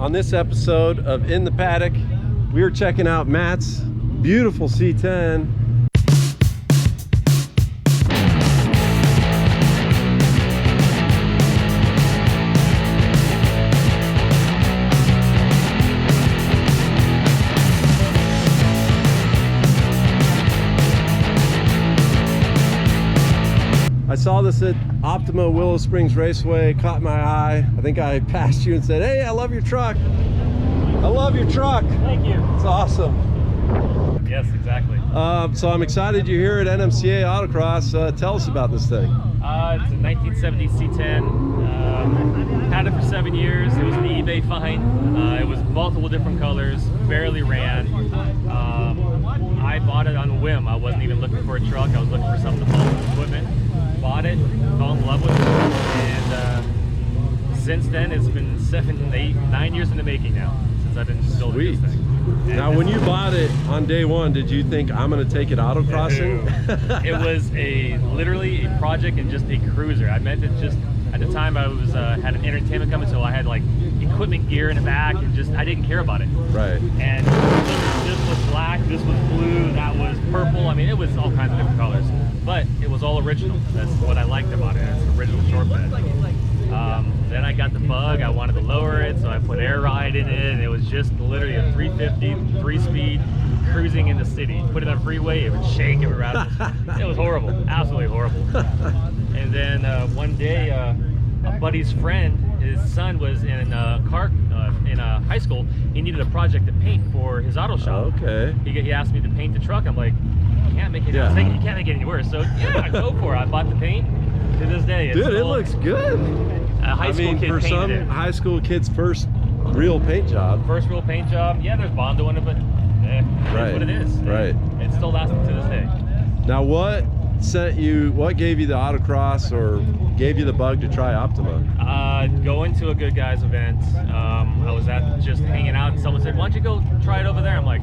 On this episode of In the Paddock, we are checking out Matt's beautiful C10. I saw this at Optima Willow Springs Raceway, caught my eye. I think I passed you and said, hey, I love your truck. I love your truck. Thank you. It's awesome. Yes, exactly. So I'm excited you're here at NMCA Autocross. Tell us about this thing. It's a 1970 C10. Had it for 7 years. It was an eBay find. It was multiple different colors, barely ran. I bought it on a whim. I wasn't even looking for a truck. I was looking for something to follow with equipment. Bought it, fell in love with it, and since then it's been 7, 8, 9 years in the making now since I've been building this thing. And now, when you bought it on day one, did you think I'm going to take it autocrossing? It was literally a project and just a cruiser. I meant it just at the time. I was had an entertainment company, so I had like equipment gear in the back, and just I didn't care about it. Right. And this was black, this was blue, that was purple. I mean, it was all kinds of different colors, but it was all original. That's what I liked about it. It's an original short bed. Then I got the bug. I wanted to lower it, so I put air ride in it, and it was just literally a 350, 3-speed cruising in the city. Put it on a freeway, it would shake, it would rattle. It was horrible, absolutely horrible. And then one day, a buddy's friend, his son was in a high school. He needed a project to paint for his auto shop. Okay. He asked me to paint the truck. I'm like, you can't make it. You can't make it any worse. So yeah, go for it. I bought the paint. To this day, dude, it looks good. A high school kid for some high school kid's first real paint job. First real paint job. Yeah, there's Bondo in it, but it's what it is. Right. It's still lasting to this day. Now, what gave you the autocross or gave you the bug to try Optima? Going to a Good Guys event. I was just hanging out, and someone said, why don't you go try it over there? I'm like,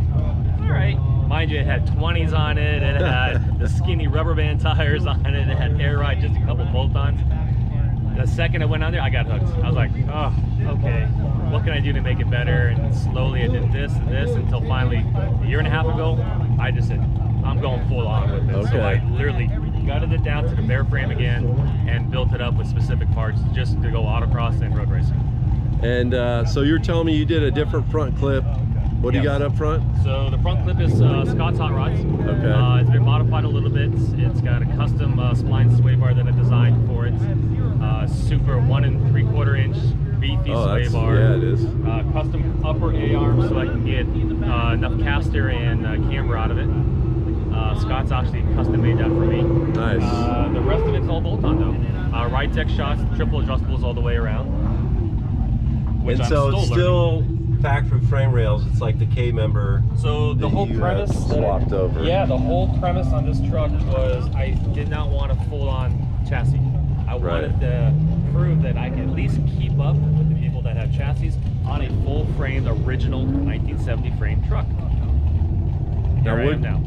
all right. Mind you, it had 20s on it, it had the skinny rubber band tires on it, it had air ride, just a couple bolt-ons. The second I went on there, I got hooked. I was like, oh, okay, what can I do to make it better? And slowly I did this and this until finally, a year and a half ago, I just said, I'm going full on with it. Okay. So I literally gutted it down to the bare frame again and built it up with specific parts just to go autocross and road racing. And so you're telling me you did a different front clip. What do you got up front? So the front clip is Scott's Hotrods. Okay. It's been modified a little bit. It's got a custom spline sway bar that I designed for it. Super 1 3/4 inch beefy sway bar. Yeah, it is. Custom upper A-arm so I can get enough caster and camber out of it. Scott's actually custom made that for me. Nice. The rest of it's all bolt-on though. RideTech shots, triple adjustables all the way around. And so it's still factory frame rails. It's like the K member. So the whole premise swapped over. Yeah, the whole premise on this truck was I did not want a full-on chassis. I wanted to prove that I can at least keep up with the people that have chassis on a full-frame, original 1970 frame truck. There I am now.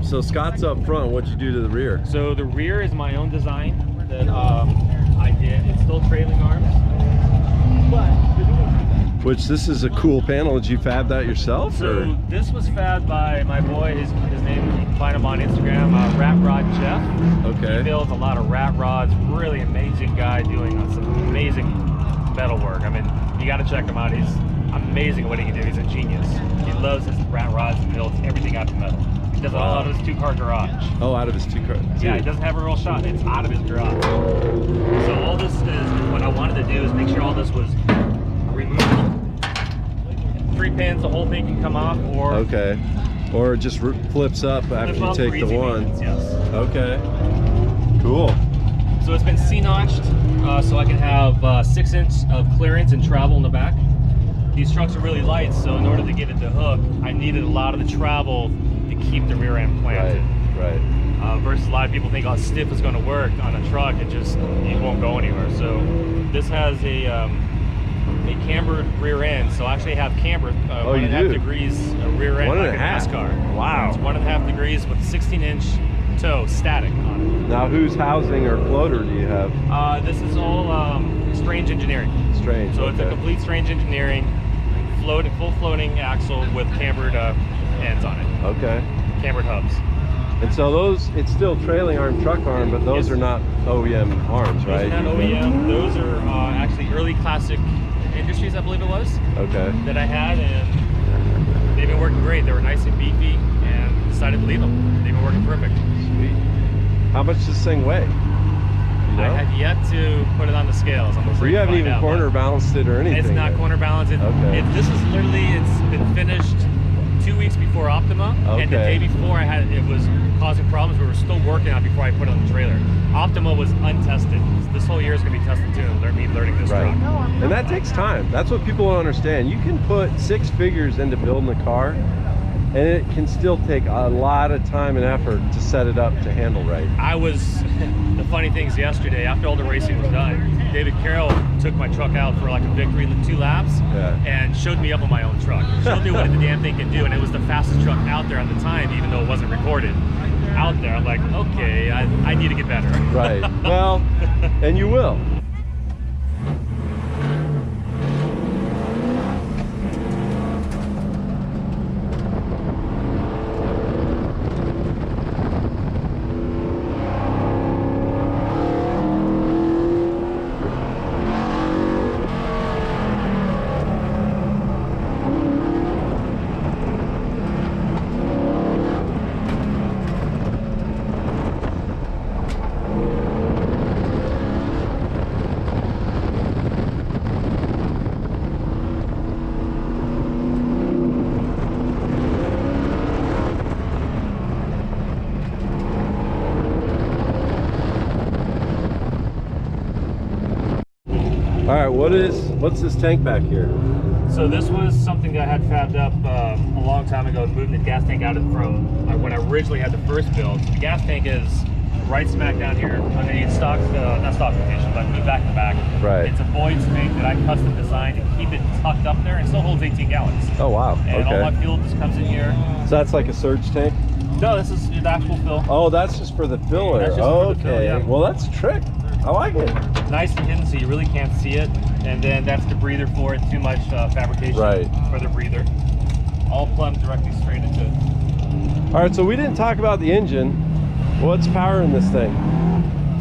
So Scott's up front. What'd you do to the rear? So the rear is my own design that I did. It's still trailing arms, but which this is a cool panel. Did you fab that yourself? So this was fabbed by my boy. His name, you can find him on Instagram, Rat Rod Jeff. Okay. He builds a lot of rat rods. Really amazing guy doing some amazing metal work. I mean, you got to check him out. He's amazing at what he can do. He's a genius. He loves his rat rods and builds everything out of metal. He does it all out of his 2-car garage. Oh, out of his 2-car. Yeah, he doesn't have a real shot. It's out of his garage. So all this is, what I wanted to do is make sure all this was removable. 3 pins, the whole thing can come off, or or it just flips up after you take the one. Yes. Okay. Cool. So it's been C-notched, so I can have 6 inches of clearance and travel in the back. These trucks are really light, so in order to get it to hook, I needed a lot of the travel to keep the rear end planted. Right. Versus a lot of people think, oh, stiff is going to work on a truck. It won't go anywhere. So this has a cambered rear end, so I actually have camber 1.5 degrees rear end like a NASCAR. Wow. It's 1.5 degrees with 16-inch toe static on it. Now whose housing or floater do you have? This is all Strange Engineering. Strange. So it's a complete Strange Engineering. full floating axle with cambered ends on it. Okay. Cambered hubs. And so those, it's still trailing arm, truck arm, but those are not OEM arms, right? Those are not OEM. Those are actually early Classic Industries, I believe it was. Okay. That I had, and they've been working great. They were nice and beefy, and decided to leave them. They've been working perfect. Sweet. How much does this thing weigh? You know? I have yet to put it on the scales. I'm afraid so you haven't even corner balanced it or anything? It's not corner balanced. Okay. This is literally, it's been finished 2 weeks before Optima, and the day before it was causing problems. We were still working on it before I put it on the trailer. Optima was untested. This whole year is going to be tested too. Me learning this truck. And that takes time. That's what people don't understand. You can put 6 figures into building a car, and it can still take a lot of time and effort to set it up to handle right. The funny thing is, yesterday, after all the racing was done, David Carroll took my truck out for like a victory 2 laps and showed me up on my own truck. Showed me what the damn thing can do, and it was the fastest truck out there at the time, even though it wasn't recorded. Out there, I'm like, okay, I need to get better. Right. Well, and you will. All right, what's this tank back here? So this was something that I had fabbed up a long time ago, moving the gas tank out from when I originally had the first build. The gas tank is right smack down here underneath stock, not stock location, but moved back in the back. Right. It's a Boyd's tank that I custom designed to keep it tucked up there, and still holds 18 gallons. Oh wow. And all my fuel just comes in here. So that's like a surge tank? No, this is the actual fill. Oh, that's just for the filler. That's just for the fill, yeah. Well, that's a trick. I like it. Nice and hidden, so you really can't see it. And then that's the breather for it. Too much fabrication for the breather. All plumbed directly straight into it. All right, so we didn't talk about the engine. What's powering this thing?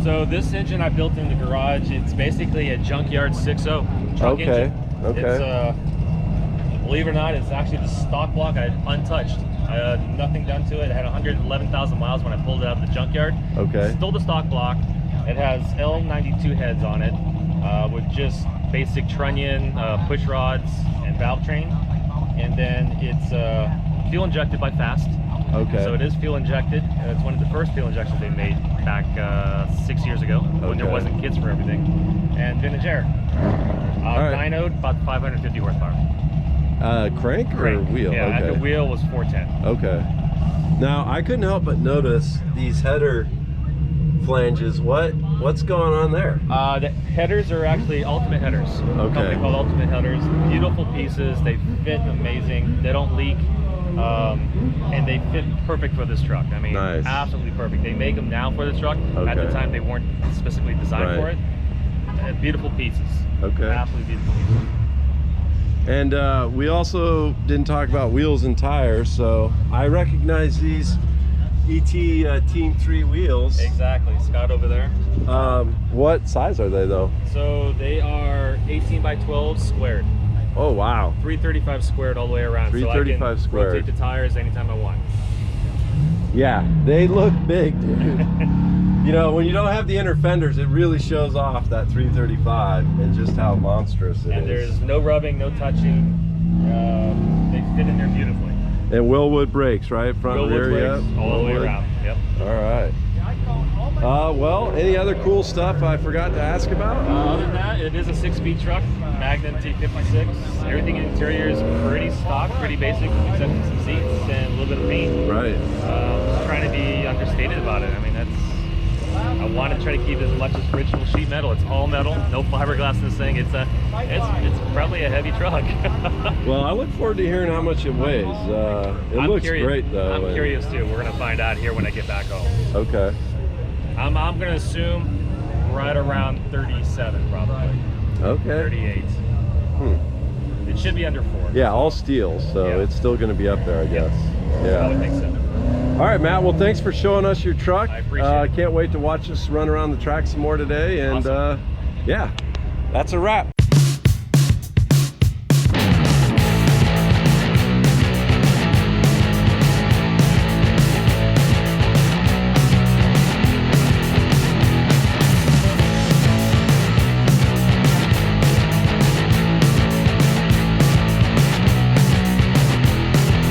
So this engine I built in the garage. It's basically a Junkyard 6.0 truck engine. Okay. It's believe it or not, it's actually the stock block. I had untouched. I had nothing done to it. It had 111,000 miles when I pulled it out of the junkyard. Okay. Still the stock block. It has L92 heads on it with just basic trunnion, push rods, and valve train. And then it's fuel injected by Fast. Okay. So it is fuel injected, and it's one of the first fuel injections they made back 6 years ago when there wasn't kits for everything. And vintage air. Dynoed, about 550 horsepower. Crank or wheel? Yeah, okay. the wheel was 410. Okay. Now I couldn't help but notice these header flanges. What's going on there? The headers are actually Ultimate Headers. Okay. A company called Ultimate Headers. Beautiful pieces. They fit amazing. They don't leak. And they fit perfect for this truck. I mean, absolutely perfect. They make them now for the truck. At the time, they weren't specifically designed for it. Beautiful pieces. Okay. Absolutely beautiful pieces. And we also didn't talk about wheels and tires, so I recognize these ET Team 3 wheels. Exactly, Scott over there. What size are they though? So they are 18 by 12 squared. Oh wow. 335 squared all the way around. 335 so I can squared. Rotate the tires anytime I want. Yeah, they look big, dude. You know, when you don't have the inner fenders, it really shows off that 335 and just how monstrous it is. And there's no rubbing, no touching. They fit in there beautifully. And Wilwood brakes, right? Front Wilwood rear, brakes, all the way around. Yep. All right. Well, any other cool stuff I forgot to ask about? Other than that, it is a 6-speed truck, Magnum T56. Everything in the interior is pretty stock, pretty basic, except for some seats and a little bit of paint. Right. Just trying to be understated about it. I mean, I want to try to keep as much as original sheet metal. It's all metal, no fiberglass in this thing. It's probably a heavy truck. Well, I look forward to hearing how much it weighs. It looks great though. I'm curious too. We're gonna find out here when I get back home. Okay. I'm gonna assume right around 37 probably. Okay. 38. It should be under 4. Yeah, all steel, so it's still going to be up there, I guess. I would think so. All right, Matt. Well, thanks for showing us your truck. I appreciate it. Can't wait to watch us run around the track some more today. And Awesome. yeah, that's a wrap.